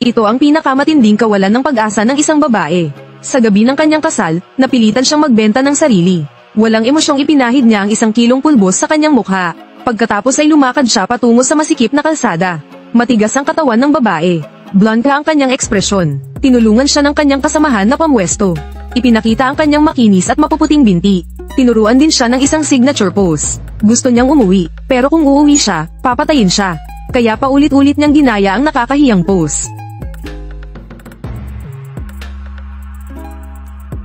Ito ang pinakamatinding kawalan ng pag-asa ng isang babae. Sa gabi ng kanyang kasal, napilitan siyang magbenta ng sarili. Walang emosyong ipinahid niya ang 1 kilong pulbos sa kanyang mukha. Pagkatapos ay lumakad siya patungo sa masikip na kalsada. Matigas ang katawan ng babae. Blonde ang kanyang ekspresyon. Tinulungan siya ng kanyang kasamahan na pamwesto. Ipinakita ang kanyang makinis at mapuputing binti. Tinuruan din siya ng isang signature pose. Gusto niyang umuwi, pero kung uuwi siya, papatayin siya. Kaya paulit-ulit niyang ginaya ang nakakahiyang pose.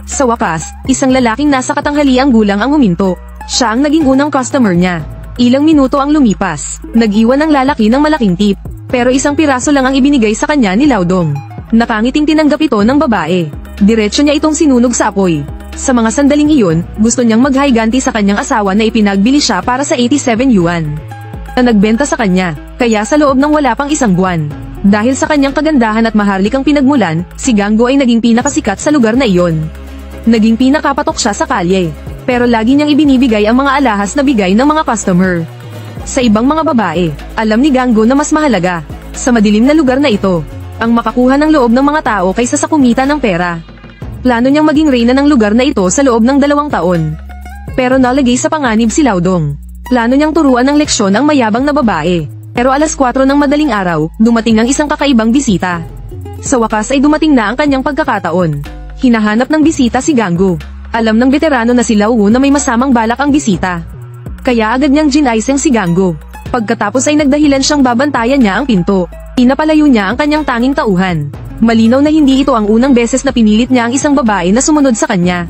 Sa wakas, isang lalaking nasa katanghaliang gulang ang huminto. Siya ang naging unang customer niya. Ilang minuto ang lumipas. Nag-iwan ang lalaki ng malaking tip. Pero 1 piraso lang ang ibinigay sa kanya ni Laudong. Nakangiting tinanggap ito ng babae. Diretso niya itong sinunog sa apoy. Sa mga sandaling iyon, gusto niyang maghiganti sa kanyang asawa na ipinagbili siya para sa 87 yuan. Na nagbenta sa kanya, kaya sa loob ng wala pang 1 buwan. Dahil sa kanyang kagandahan at maharlikang pinagmulan, si Ganggo ay naging pinakasikat sa lugar na iyon. Naging pinakapatok siya sa kalye. Pero lagi niyang ibinibigay ang mga alahas na bigay ng mga customer. Sa ibang mga babae, alam ni Ganggo na mas mahalaga, sa madilim na lugar na ito, ang makakuha ng loob ng mga tao kaysa sa kumita ng pera. Plano niyang maging reyna ng lugar na ito sa loob ng 2 taon. Pero nalagay sa panganib si Laudong. Plano niyang turuan ng leksyon ang mayabang na babae. Pero 4:00 ng madaling araw, dumating ang isang kakaibang bisita. Sa wakas ay dumating na ang kanyang pagkakataon. Hinahanap ng bisita si Ganggo. Alam ng veterano na si Lauwu na may masamang balak ang bisita. Kaya agad niyang ginaiseng si Ganggo. Pagkatapos ay nagdahilan siyang babantayan niya ang pinto. Pinapalayo niya ang kanyang tanging tauhan. Malinaw na hindi ito ang unang beses na pinilit niya ang isang babae na sumunod sa kanya.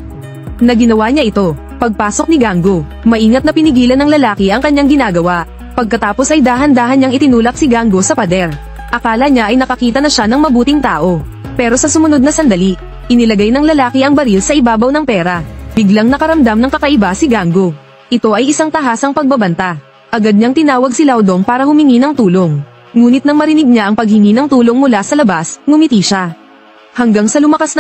Na ginawa niya ito. Pagpasok ni Ganggo, maingat na pinigilan ng lalaki ang kanyang ginagawa. Pagkatapos ay dahan-dahan niyang itinulak si Ganggo sa pader. Akala niya ay nakakita na siya ng mabuting tao. Pero sa sumunod na sandali, inilagay ng lalaki ang baril sa ibabaw ng pera. Biglang nakaramdam ng kakaiba si Ganggo. Ito ay isang tahasang pagbabanta. Agad niyang tinawag si Laudong para humingi ng tulong. Ngunit nang marinig niya ang paghingi ng tulong mula sa labas, ngumiti siya. Hanggang sa lumakas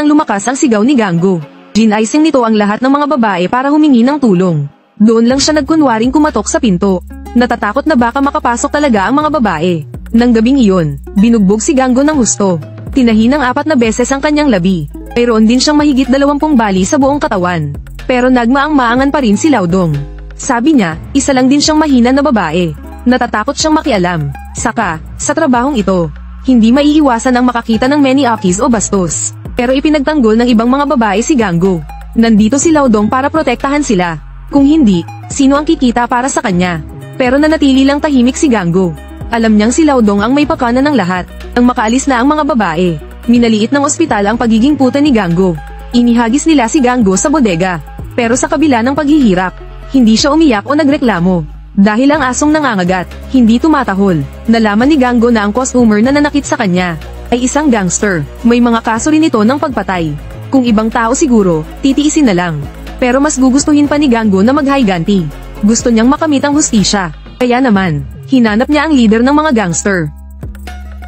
ang sigaw ni Ganggo. Ginaising nito ang lahat ng mga babae para humingi ng tulong. Doon lang siya nagkunwaring kumatok sa pinto. Natatakot na baka makapasok talaga ang mga babae. Nang gabing iyon, binugbog si Ganggo ng husto. Tinahi ng 4 na beses ang kanyang labi. Mayroon din siyang mahigit 20 bali sa buong katawan. Pero nagmaang-maangan pa rin si Laudong. Sabi niya, isa lang din siyang mahina na babae. Natatakot siyang makialam. Saka, sa trabahong ito, hindi maiiwasan ang makakita ng meniakis o bastos. Pero ipinagtanggol ng ibang mga babae si Ganggo. Nandito si Laudong para protektahan sila. Kung hindi, sino ang kikita para sa kanya? Pero nanatili lang tahimik si Ganggo. Alam niyang si Laudong ang may pakana ng lahat. Nang makaalis na ang mga babae, minaliit ng ospital ang pagiging puta ni Ganggo. Inihagis nila si Ganggo sa bodega. Pero sa kabila ng paghihirap, hindi siya umiyak o nagreklamo. Dahil ang asong nangangagat, hindi tumatahol. Nalaman ni Ganggo na ang customer na nanakit sa kanya ay isang gangster. May mga kaso rin ito ng pagpatay. Kung ibang tao siguro, titiisin na lang. Pero mas gugustuhin pa ni Ganggo na maghiganti. Gusto niyang makamit ang hustisya. Kaya naman, hinanap niya ang leader ng mga gangster.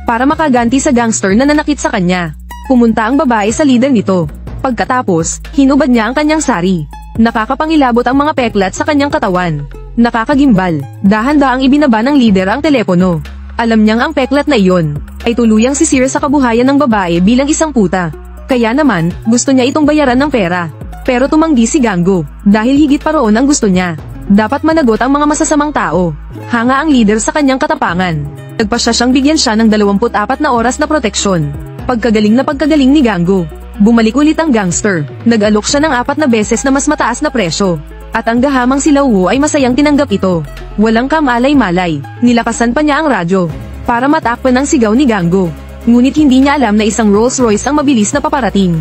Para makaganti sa gangster na nanakit sa kanya, pumunta ang babae sa leader nito. Pagkatapos, hinubad niya ang kanyang sari. Nakakapangilabot ang mga peklat sa kanyang katawan. Nakakagimbal, dahan-daang ibinaba ng leader ang telepono. Alam niyang ang peklat na iyon ay tuluyang sisira sa kabuhayan ng babae bilang isang puta. Kaya naman, gusto niya itong bayaran ng pera. Pero tumanggi si Ganggo, dahil higit pa roon ang gusto niya. Dapat managot ang mga masasamang tao. Hanga ang leader sa kanyang katapangan. Nagpasya siyang bigyan siya ng 24 na oras na proteksyon. Pagkagaling ni Ganggo, bumalik ulit ang gangster. Nag-alok siya ng 4 na beses na mas mataas na presyo. At ang gahamang si Lauwu ay masayang tinanggap ito. Walang kamalay-malay, nilakasan pa niya ang radyo para matakpan ang sigaw ni Ganggo. Ngunit hindi niya alam na isang Rolls Royce ang mabilis na paparating.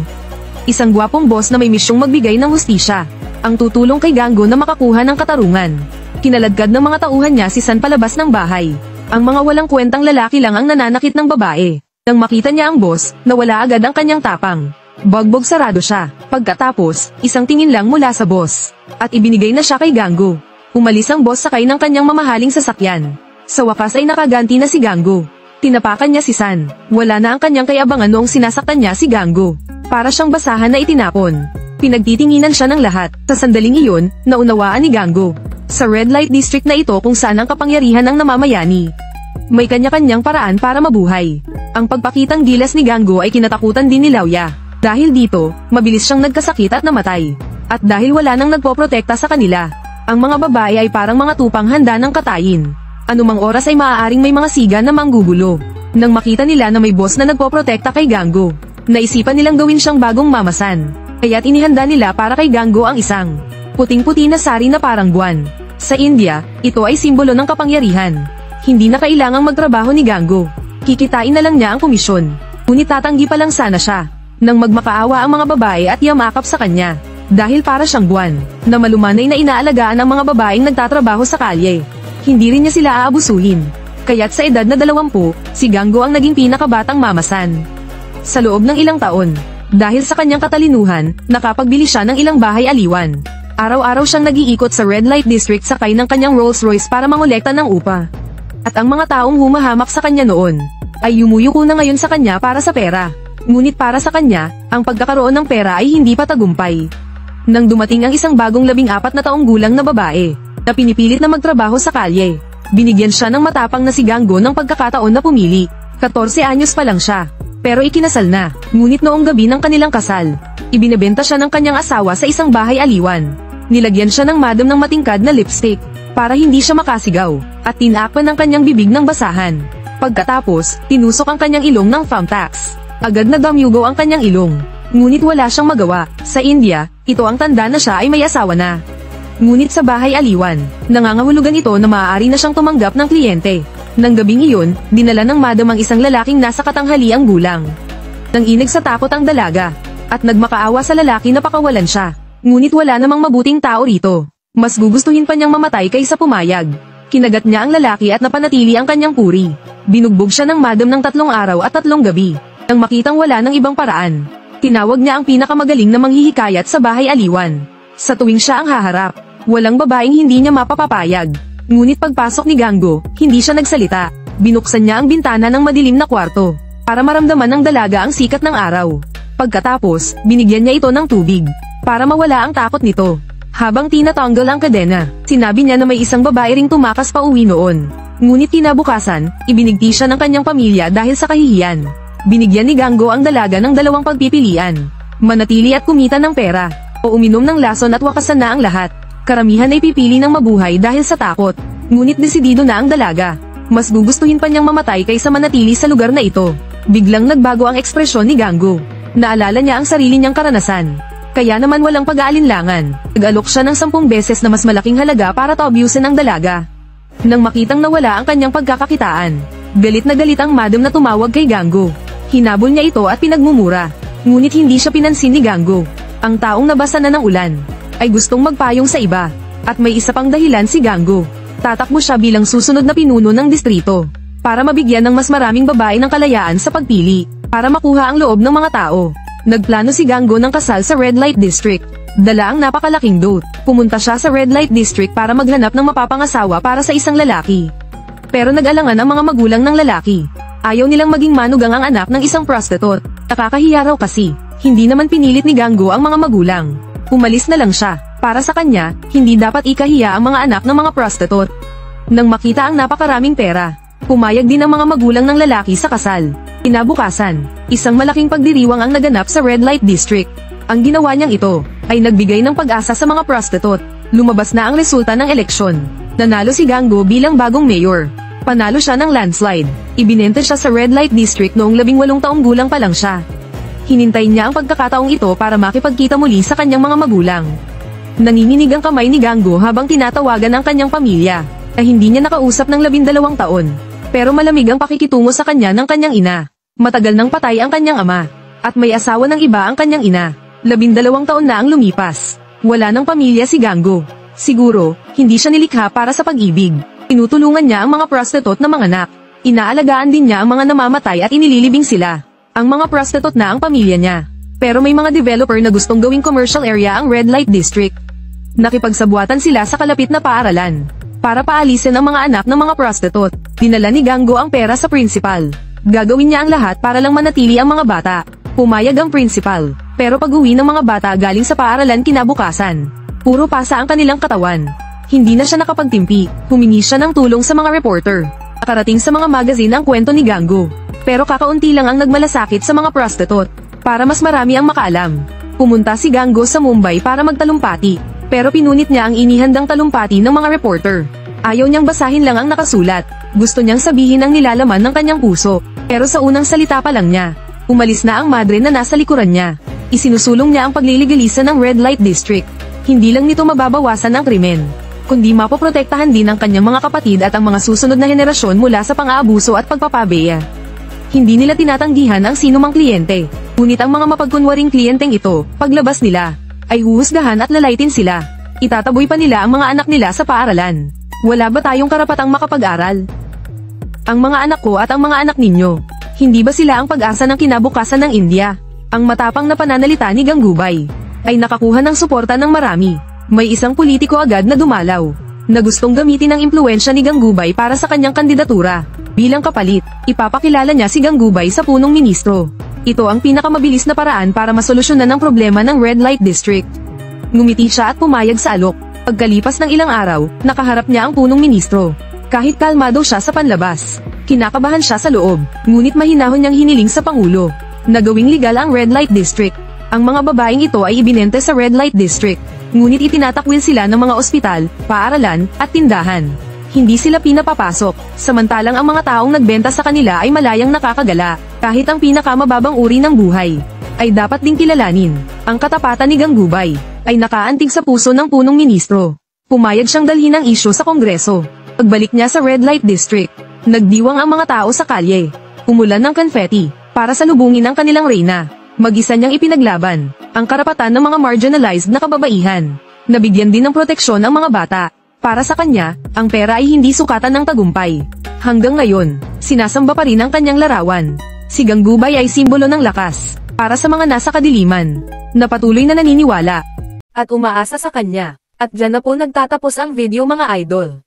Isang gwapong boss na may misyong magbigay ng hustisya, ang tutulong kay Ganggo na makakuha ng katarungan. Kinaladkad ng mga tauhan niya si San palabas ng bahay. Ang mga walang kwentang lalaki lang ang nananakit ng babae. Nang makita niya ang boss, nawala agad ang kanyang tapang. Bagbog sarado siya. Pagkatapos, isang tingin lang mula sa boss. At ibinigay na siya kay Ganggo. Umalis ang boss sakay ng kanyang mamahaling sasakyan. Sa wakas ay nakaganti na si Ganggo. Tinapakan niya si San. Wala na ang kanyang kayabangan noong sinasaktan niya si Ganggo. Para siyang basahan na itinapon. Pinagtitinginan siya ng lahat. Sa sandaling iyon, naunawaan ni Ganggo. Sa red light district na ito kung saan ang kapangyarihan ng namamayani. May kanya-kanyang paraan para mabuhay. Ang pagpakitang gilas ni Ganggo ay kinatakutan din ni Lauya. Dahil dito, mabilis siyang nagkasakit at namatay. At dahil wala nang nagpoprotekta sa kanila, ang mga babae ay parang mga tupang handa ng katayin. Anumang oras ay maaaring may mga siga na manggugulo. Nang makita nila na may boss na nagpoprotekta kay Ganggo, naisipan nilang gawin siyang bagong mamasan. Kaya't inihanda nila para kay Ganggo ang isang puting-puti na sari na parang buwan. Sa India, ito ay simbolo ng kapangyarihan. Hindi na kailangang magtrabaho ni Ganggo. Kikitain na lang niya ang komisyon. Ngunit tatanggi pa lang sana siya nang magmakaawa ang mga babae at yamakap sa kanya. Dahil para siyang buwan, na malumanay na inaalagaan ang mga babaeng nagtatrabaho sa kalye. Hindi rin niya sila aabusuhin. Kaya't sa edad na 20, si Ganggo ang naging pinakabatang mamasan. Sa loob ng ilang taon, dahil sa kanyang katalinuhan, nakapagbili siya ng ilang bahay aliwan. Araw-araw siyang nag-iikot sa red light district sakay ng kanyang Rolls Royce para mangolekta ng upa. At ang mga taong humahamak sa kanya noon, ay yumuyuko na ngayon sa kanya para sa pera. Ngunit para sa kanya, ang pagkakaroon ng pera ay hindi pa tagumpay. Nang dumating ang isang bagong 14 na taong gulang na babae, na pinipilit na magtrabaho sa kalye, binigyan siya ng matapang na si Ganggo ng pagkakataon na pumili. 14 anyos pa lang siya, pero ikinasal na. Ngunit noong gabi ng kanilang kasal, ibinebenta siya ng kanyang asawa sa isang bahay aliwan. Nilagyan siya ng madam ng matingkad na lipstick, para hindi siya makasigaw, at tinakpan ng kanyang bibig ng basahan. Pagkatapos, tinusok ang kanyang ilong ng thumbtacks. Agad na damyugo ang kanyang ilong. Ngunit wala siyang magawa. Sa India, ito ang tanda na siya ay may asawa na. Ngunit sa bahay aliwan, nangangahulugan ito na maaari na siyang tumanggap ng kliyente. Nang gabing iyon, dinala ng madam ang isang lalaking nasa katanghaliang gulang. Nanginig sa takot ang dalaga, at nagmakaawa sa lalaki na pakawalan siya. Ngunit wala namang mabuting tao rito. Mas gugustuhin pa niyang mamatay kaysa pumayag. Kinagat niya ang lalaki at napanatili ang kanyang puri. Binugbog siya ng madam ng 3 araw at 3 gabi. Nang makitang wala ng ibang paraan, tinawag niya ang pinakamagaling na manghihikayat sa bahay aliwan. Sa tuwing siya ang haharap, walang babaeng hindi niya mapapapayag. Ngunit pagpasok ni Ganggo, hindi siya nagsalita. Binuksan niya ang bintana ng madilim na kwarto, para maramdaman ng dalaga ang sikat ng araw. Pagkatapos, binigyan niya ito ng tubig, para mawala ang takot nito. Habang tinatanggal ang kadena, sinabi niya na may isang babae ring tumakas pa uwi noon. Ngunit kinabukasan, ibinigti siya ng kanyang pamilya dahil sa kahihiyan. Binigyan ni Ganggo ang dalaga ng 2 pagpipilian. Manatili at kumita ng pera, o uminom ng lason at wakasan na ang lahat. Karamihan ay pipili ng mabuhay dahil sa takot. Ngunit desidido na ang dalaga. Mas gugustuhin pa niyang mamatay kaysa manatili sa lugar na ito. Biglang nagbago ang ekspresyon ni Ganggo. Naalala niya ang sarili niyang karanasan. Kaya naman walang pag-aalinlangan. Nag-alok siya ng 10 beses na mas malaking halaga para to-abusin ang dalaga. Nang makitang nawala ang kanyang pagkakakitaan, galit na galit ang madam na tumawag kay Ganggo. Hinabol niya ito at pinagmumura. Ngunit hindi siya pinansin ni Ganggo. Ang taong nabasa na ng ulan ay gustong magpayong sa iba. At may isa pang dahilan si Ganggo. Tatakbo siya bilang susunod na pinuno ng distrito, para mabigyan ng mas maraming babae ng kalayaan sa pagpili, para makuha ang loob ng mga tao. Nagplano si Ganggo ng kasal sa Red Light District. Dala ang napakalaking dote. Pumunta siya sa Red Light District para maghanap ng mapapangasawa para sa isang lalaki. Pero nag-alangan ang mga magulang ng lalaki. Ayaw nilang maging manugang ang anak ng isang prostitute. Nakakahiya raw kasi. Hindi naman pinilit ni Ganggo ang mga magulang. Umalis na lang siya. Para sa kanya, hindi dapat ikahiya ang mga anak ng mga prostitute. Nang makita ang napakaraming pera, pumayag din ang mga magulang ng lalaki sa kasal. Kinabukasan, isang malaking pagdiriwang ang naganap sa Red Light District. Ang ginawa niyang ito, ay nagbigay ng pag-asa sa mga prostitute. Lumabas na ang resulta ng eleksyon. Nanalo si Ganggo bilang bagong mayor. Panalo siya ng landslide. Ibinenta siya sa Red Light District noong 18 taong gulang pa lang siya. Hinintay niya ang pagkakataong ito para makipagkita muli sa kanyang mga magulang. Nanginginig ang kamay ni Ganggo habang tinatawagan ang kanyang pamilya, na hindi niya nakausap ng 12 taon. Pero malamig ang pakikitungo sa kanya ng kanyang ina. Matagal nang patay ang kanyang ama, at may asawa ng iba ang kanyang ina. 12 taon na ang lumipas. Wala ng pamilya si Ganggo. Siguro, hindi siya nilikha para sa pag-ibig. Tinutulungan niya ang mga prostitute na manganak. Inaalagaan din niya ang mga namamatay at inililibing sila. Ang mga prostitute na ang pamilya niya. Pero may mga developer na gustong gawing commercial area ang Red Light District. Nakipagsabuatan sila sa kalapit na paaralan para paalisin ang mga anak ng mga prostitute. Dinala ni Ganggo ang pera sa principal. Gagawin niya ang lahat para lang manatili ang mga bata. Pumayag ang principal. Pero pag-uwi ng mga bata galing sa paaralan kinabukasan, puro pasa ang kanilang katawan. Hindi na siya nakapagtimpi. Humingi siya ng tulong sa mga reporter. Nakarating sa mga magazine ang kwento ni Gangu. Pero kakaunti lang ang nagmalasakit sa mga prostitute. Para mas marami ang makaalam, pumunta si Gangu sa Mumbai para magtalumpati. Pero pinunit niya ang inihandang talumpati ng mga reporter. Ayaw niyang basahin lang ang nakasulat. Gusto niyang sabihin ang nilalaman ng kanyang puso. Pero sa unang salita pa lang niya, umalis na ang madre na nasa likuran niya. Isinusulong niya ang pagliligalisa ng Red Light District. Hindi lang nito mababawasan ang krimen, kundi mapoprotektahan din ang kanyang mga kapatid at ang mga susunod na henerasyon mula sa pang-aabuso at pagpapabeya. Hindi nila tinatanggihan ang sinumang kliyente, ngunit ang mga mapagkunwaring kliyenteng ito, paglabas nila, ay huhusgahan at lalaitin sila. Itataboy pa nila ang mga anak nila sa paaralan. Wala ba tayong karapatang makapag-aral? Ang mga anak ko at ang mga anak ninyo, hindi ba sila ang pag-asa ng kinabukasan ng India? Ang matapang na pananalita ni Gangubai ay nakakuha ng suporta ng marami. May isang politiko agad na dumalaw, na gustong gamitin ang impluwensya ni Gangubai para sa kanyang kandidatura. Bilang kapalit, ipapakilala niya si Gangubai sa punong ministro. Ito ang pinakamabilis na paraan para masolusyonan ang problema ng Red Light District. Ngumiti siya at pumayag sa alok. Pagkalipas ng ilang araw, nakaharap niya ang punong ministro. Kahit kalmado siya sa panlabas, kinakabahan siya sa loob, ngunit mahinahon niyang hiniling sa Pangulo na gawing legal ang Red Light District. Ang mga babaeng ito ay ibinente sa Red Light District, ngunit itinatakwil sila ng mga ospital, paaralan, at tindahan. Hindi sila pinapapasok, samantalang ang mga taong nagbenta sa kanila ay malayang nakakagala. Kahit ang pinakamababang uri ng buhay ay dapat ding kilalanin. Ang katapatan ni Gangubai ay nakaantig sa puso ng punong ministro. Pumayag siyang dalhin ang isyu sa Kongreso. Pagbalik niya sa Red Light District, nagdiwang ang mga tao sa kalye. Umulan ng confetti para salubungin ang kanilang reyna. Mag-isa niyang ipinaglaban ang karapatan ng mga marginalized na kababaihan. Nabigyan din ng proteksyon ang mga bata. Para sa kanya, ang pera ay hindi sukatan ng tagumpay. Hanggang ngayon, sinasamba pa rin ang kanyang larawan. Si Gangubai ay simbolo ng lakas para sa mga nasa kadiliman, na patuloy na naniniwala at umaasa sa kanya. At dyan na po nagtatapos ang video mga idol.